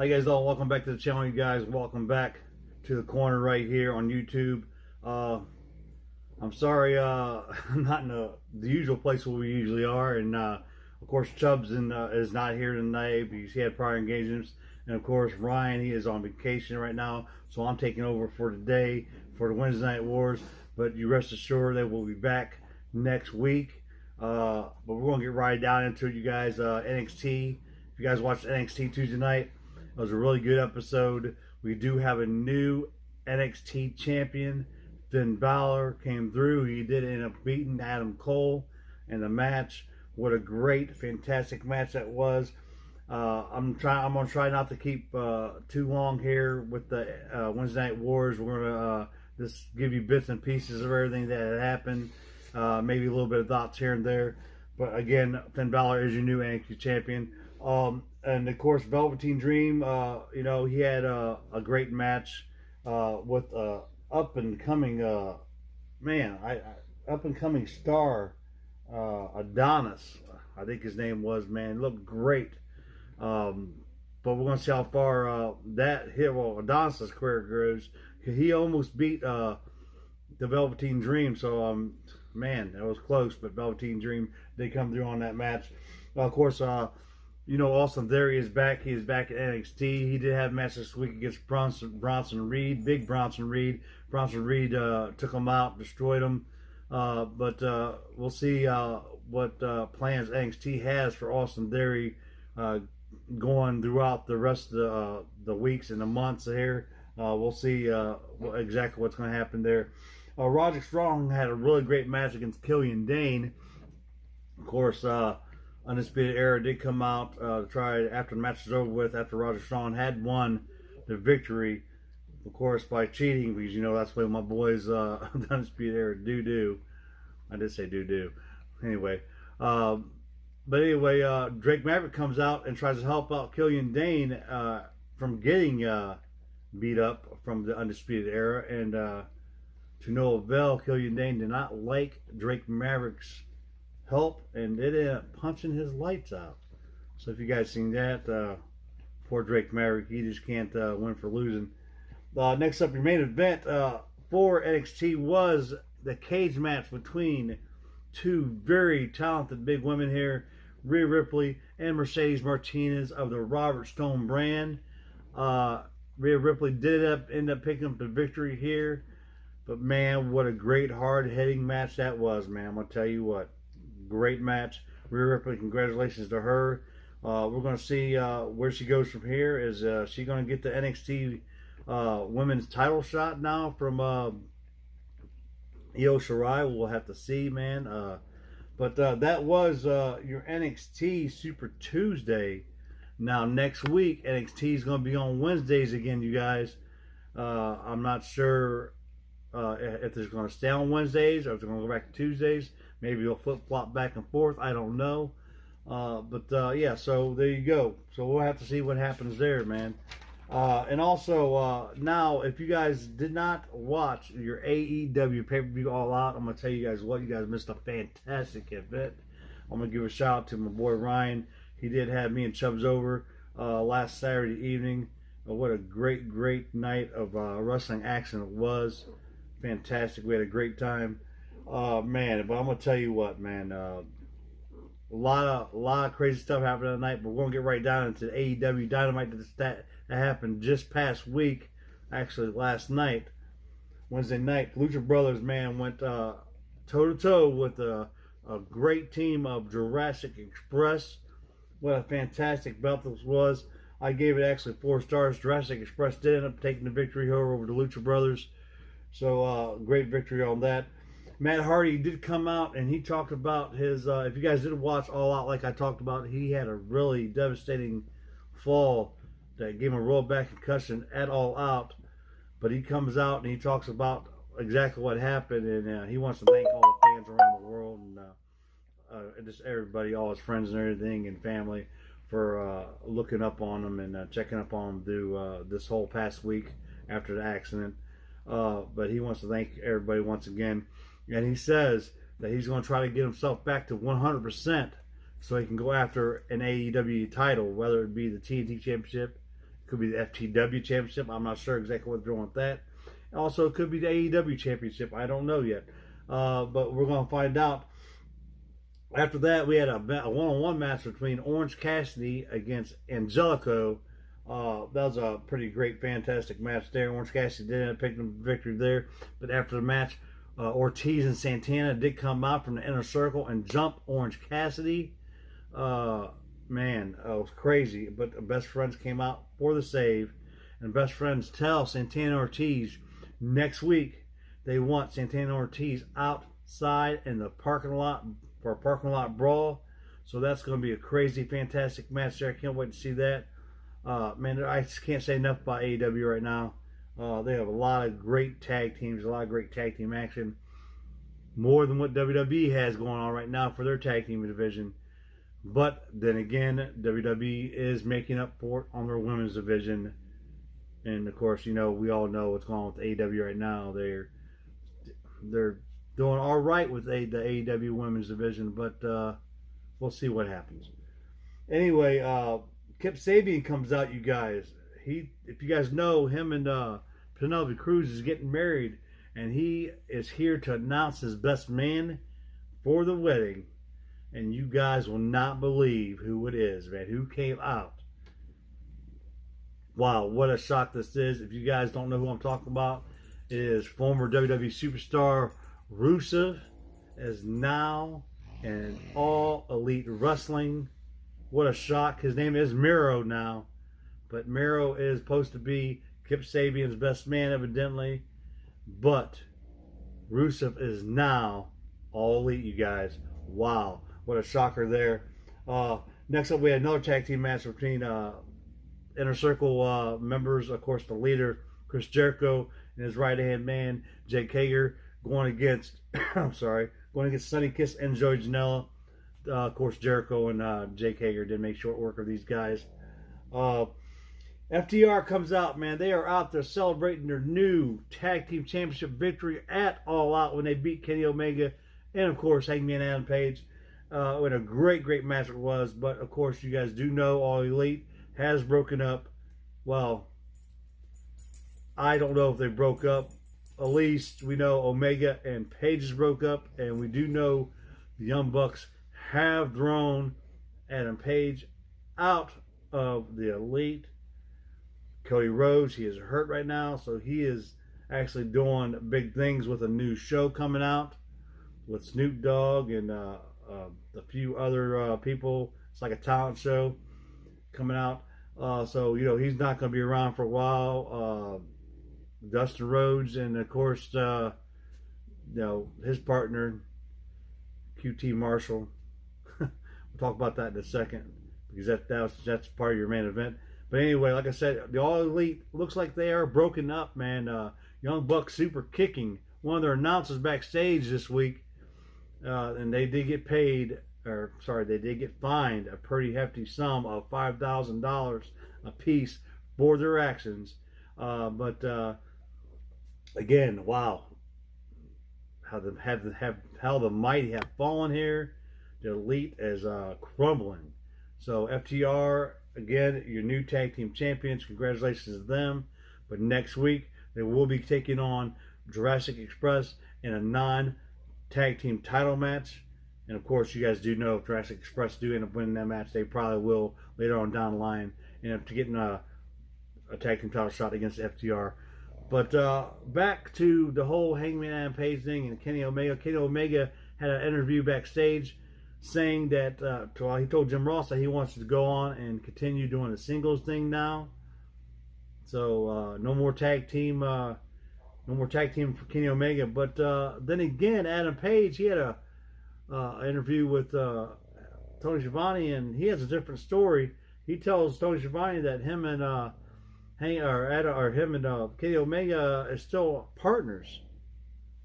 Hi guys, all welcome back to the channel. You guys, welcome back to the corner right here on YouTube. I'm sorry, I'm not in the usual place where we usually are, and of course Chubbs is not here tonight because he had prior engagements, and of course Ryan, he is on vacation right now, so I'm taking over for today for the Wednesday Night Wars. But you rest assured that we'll be back next week. But we're gonna get right down into it, you guys. NXT. If you guys watched NXT Tuesday night, it was a really good episode. We do have a new NXT champion. Finn Balor came through. He did end up beating Adam Cole in the match. What a great, fantastic match that was. I'm gonna try not to keep too long here with the Wednesday Night Wars. We're gonna just give you bits and pieces of everything that had happened. Maybe a little bit of thoughts here and there. But again, Finn Balor is your new NXT champion. And of course, Velveteen Dream, he had a great match with up and coming star Adonis. I think his name was, man. Looked great. But we're gonna see how far Adonis' career grows. He almost beat the Velveteen Dream. So man, that was close. But Velveteen Dream did come through on that match. Of course, Austin Theory is back. He is back at NXT. He did have a match this week against Bronson Reed, big Bronson Reed. Bronson Reed took him out, destroyed him. But we'll see what plans NXT has for Austin Theory going throughout the rest of the weeks and the months here. We'll see exactly what's going to happen there. Roderick Strong had a really great match against Killian Dane. Of course, Undisputed Era did come out to try, after the match was over with, after Roderick Strong had won the victory, of course, by cheating, because that's what my boys, the Undisputed Era do. I did say do. Anyway, Drake Maverick comes out and tries to help out Killian Dane from getting beat up from the Undisputed Era, and to no avail. Killian Dane did not like Drake Maverick's help, and it ended up punching his lights out. So if you guys seen that, poor Drake Maverick, he just can't win for losing. Next up, your main event for NXT was the cage match between two very talented big women here, Rhea Ripley and Mercedes Martinez of the Robert Stone brand. Rhea Ripley did end up picking up the victory here, but man, what a great hard-hitting match that was, man. I'm gonna tell you what. Great match. Rhea Ripley, congratulations to her. We're going to see where she goes from here. Is she going to get the NXT women's title shot now from Io Shirai? We'll have to see, man. But that was your NXT Super Tuesday. Now, next week, NXT is going to be on Wednesdays again, you guys. I'm not sure if they're going to stay on Wednesdays or if they're going to go back to Tuesdays. Maybe they'll flip-flop back and forth. I don't know. Yeah, so there you go. So we'll have to see what happens there, man. And also, now, if you guys did not watch your AEW pay-per-view All Out, I'm going to tell you guys what. You guys missed a fantastic event. I'm going to give a shout-out to my boy Ryan. He did have me and Chubbs over last Saturday evening. What a great, great night of wrestling action it was. Fantastic. We had a great time. Man, but I'm gonna tell you what, man. A lot of crazy stuff happened tonight, but we're gonna get right down into AEW Dynamite that happened just past week, actually last night, Wednesday night. Lucha Brothers, man, went toe to toe with a great team of Jurassic Express. What a fantastic belt this was. I gave it actually 4 stars. Jurassic Express did end up taking the victory over the Lucha Brothers. So great victory on that. Matt Hardy did come out and he talked about his, if you guys didn't watch All Out like I talked about, he had a really devastating fall that gave him a rollback concussion at All Out. But he comes out and he talks about exactly what happened, and he wants to thank all the fans around the world and just everybody, all his friends and everything and family for looking up on him and checking up on him through this whole past week after the accident. But he wants to thank everybody once again. And he says that he's going to try to get himself back to 100% so he can go after an AEW title, whether it be the TNT Championship, Could be the FTW Championship. I'm not sure exactly what they're doing with that. Also, it could be the AEW Championship. I don't know yet. But we're going to find out. After that, we had a one-on-one match between Orange Cassidy against Angelico. That was a pretty great, fantastic match there. Orange Cassidy did end up picking the victory there. But after the match, Ortiz and Santana did come out from the inner circle and jump Orange Cassidy. Man, it was crazy. But the Best Friends came out for the save. And Best Friends tell Santana Ortiz next week they want Santana Ortiz outside in the parking lot for a parking lot brawl. So that's going to be a crazy, fantastic match there. I can't wait to see that. Man, I just can't say enough about AEW right now. They have a lot of great tag teams, a lot of great tag team action. More than what WWE has going on right now for their tag team division. But then again, WWE is making up for it on their women's division. And of course, we all know what's going on with AEW right now. They're doing all right with the AEW women's division, but we'll see what happens. Anyway, Kip Sabian comes out, you guys. If you guys know, him and Penelope Cruz is getting married, and he is here to announce his best man for the wedding. And you guys will not believe who it is, man. Who came out? Wow, what a shock this is. If you guys don't know who I'm talking about, it is former WWE superstar Rusev is now in All Elite Wrestling. What a shock. His name is Miro now. But Miro is supposed to be Kip Sabian's best man, evidently. But Rusev is now All Elite, you guys. Wow. What a shocker there. Next up, we had another tag team match between Inner Circle members. Of course, the leader, Chris Jericho, and his right-hand man, Jake Hager, going against, going against Sonny Kiss and Joey Janela. Of course, Jericho and Jake Hager did make short work of these guys. FTR comes out, man. They are out there celebrating their new tag team championship victory at All Out when they beat Kenny Omega and, of course, Hangman Adam Page. What a great match it was. But, of course, you guys do know All Elite has broken up. Well, I don't know if they broke up. At least we know Omega and Pages broke up. And we do know the Young Bucks have thrown Adam Page out of the Elite. Cody Rhodes, he is hurt right now. So he is actually doing big things with a new show coming out with Snoop Dogg and a few other people. It's like a talent show coming out. So, he's not going to be around for a while. Dustin Rhodes and, of course, his partner, QT Marshall. We'll talk about that in a second because that's part of your main event. But anyway, like I said, the All Elite looks like they are broken up, man. Young Bucks super kicking one of their announcers backstage this week. And they did get they did get fined a pretty hefty sum of $5,000 a piece for their actions. But again, wow, how the mighty have fallen here. The Elite is crumbling. So FTR, again, your new tag team champions. Congratulations to them. But next week they will be taking on Jurassic Express in a non-tag team title match. And of course, you guys do know if Jurassic Express do end up winning that match, they probably will later on down the line end up getting a tag team title shot against FTR. But back to the whole Hangman Adam Page thing and Kenny Omega. Kenny Omega had an interview backstage saying that he told Jim Ross that he wants to go on and continue doing the singles thing now. So no more tag team for Kenny Omega. But then again, Adam Page, he had a interview with Tony Schiavone, and he has a different story. He tells Tony Schiavone that him and Kenny Omega is still partners.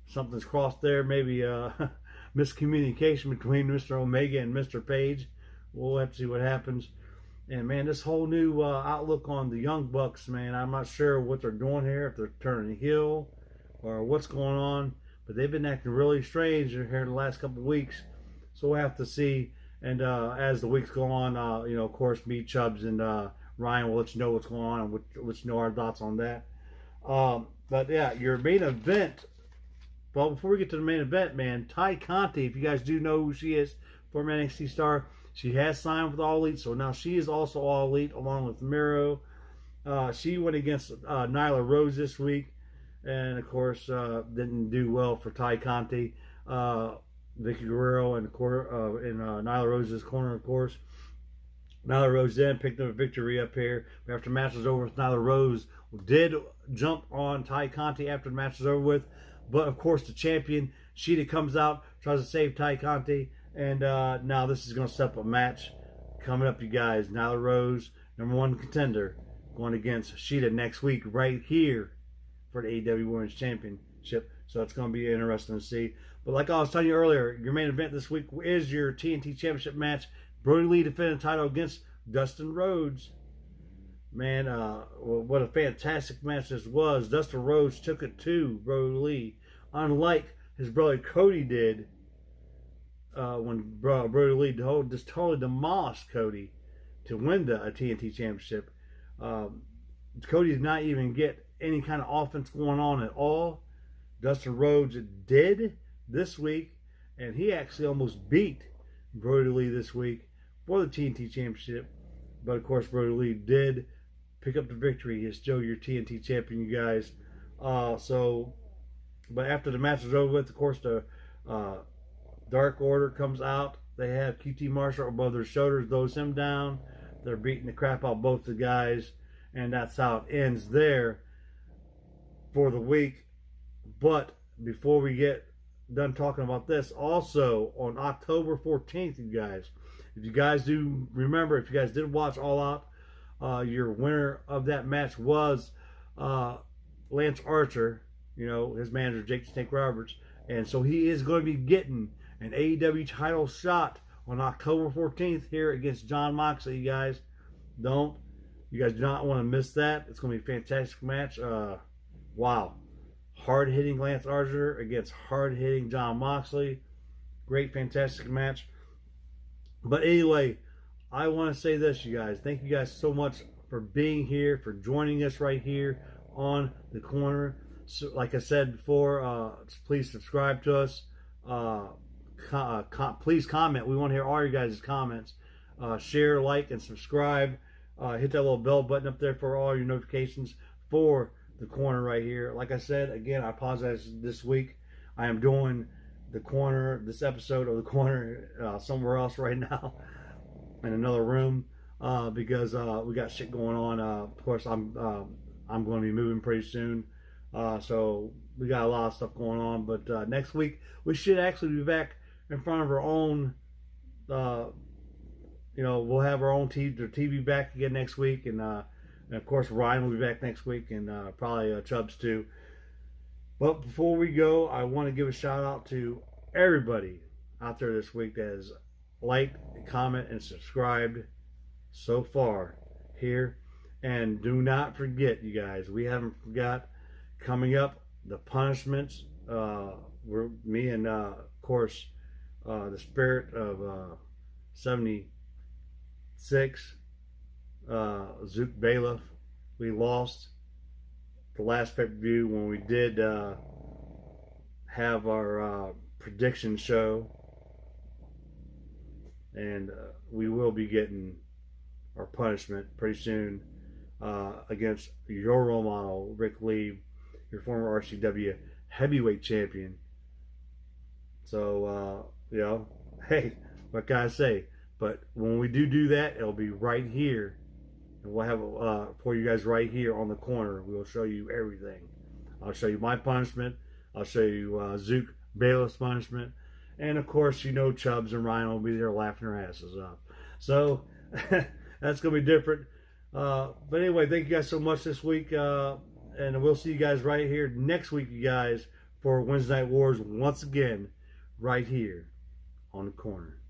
Something's crossed there, maybe miscommunication between Mr. Omega and Mr. Page. We'll have to see what happens. And man, this whole new outlook on the Young Bucks, man, I'm not sure what they're doing here, if they're turning heel or what's going on. But they've been acting really strange here in the last couple of weeks. So we'll have to see. And as the weeks go on, of course, me, Chubbs, and Ryan will let you know what's going on and we'll let you know our thoughts on that. But yeah, your main event. Well, before we get to the main event, man, Ty Conti, if you guys do know who she is, former NXT star, she has signed with All Elite, so now she is also All Elite along with Miro. She went against Nyla Rose this week, and of course didn't do well for Ty Conti. Vicky Guerrero and Nyla Rose's corner, of course. Nyla Rose then picked up a victory up here. After the match was over with, Nyla Rose did jump on Ty Conti after the match was over with. But, of course, the champion, Shida, comes out, tries to save Ty Conti. And now this is going to set up a match coming up, you guys. Nyla Rose, #1 contender, going against Shida next week right here for the AEW Women's Championship. So it's going to be interesting to see. But like I was telling you earlier, your main event this week is your TNT Championship match. Brodie Lee defending the title against Dustin Rhodes. Man, what a fantastic match this was. Dustin Rhodes took it to Brodie Lee, unlike his brother Cody did when Brodie Lee just totally demolished Cody to win the TNT Championship. Cody did not even get any kind of offense going on at all. Dustin Rhodes did this week, and he actually almost beat Brodie Lee this week for the TNT Championship. But of course, Brodie Lee did pick up the victory. He's still your TNT champion, you guys. But after the match was over with, of course, the Dark Order comes out. They have QT Marshall above their shoulders, throws him down. They're beating the crap out of both the guys, and that's how it ends there for the week. But before we get done talking about this, also on October 14th, you guys, if you guys do remember, if you guys did watch All Out, your winner of that match was Lance Archer, you know, his manager, Jake the Snake Roberts. And so he is going to be getting an AEW title shot on October 14th here against Jon Moxley, you guys. You guys do not want to miss that. It's going to be a fantastic match. Wow. Hard-hitting Lance Archer against hard-hitting Jon Moxley. Great, fantastic match. But anyway, I want to say this, you guys. Thank you guys so much for being here, for joining us right here on the corner. So, like I said before, please subscribe to us. Please comment. We want to hear all your guys' comments. Share, like, and subscribe. Hit that little bell button up there for all your notifications for the corner right here. Like I said, again, I apologize this week. I am doing the corner, this episode of the corner somewhere else right now in another room because we got shit going on. Of course, I'm going to be moving pretty soon, so we got a lot of stuff going on. But next week we should actually be back in front of our own. We'll have our own TV back again next week, and of course Ryan will be back next week, and probably Chubbs too. But before we go, I want to give a shout out to everybody out there this week that has liked, comment, and subscribed so far here. And do not forget, you guys, we haven't forgot, coming up, the punishments. Me and, of course, the Spirit of 76, Zook Bailiff. We lost the last pay-per-view when we did have our prediction show, and we will be getting our punishment pretty soon against your role model, Rick Lee, your former RCW heavyweight champion. So hey, what can I say? But when we do that, it'll be right here. And we'll have for you guys right here on the corner. We'll show you everything. I'll show you my punishment. I'll show you Zook Bailiff's punishment. And of course, Chubbs and Ryan will be there laughing their asses off. So that's going to be different. But anyway, thank you guys so much this week. And we'll see you guys right here next week, you guys, for Wednesday Night Wars once again, right here on the corner.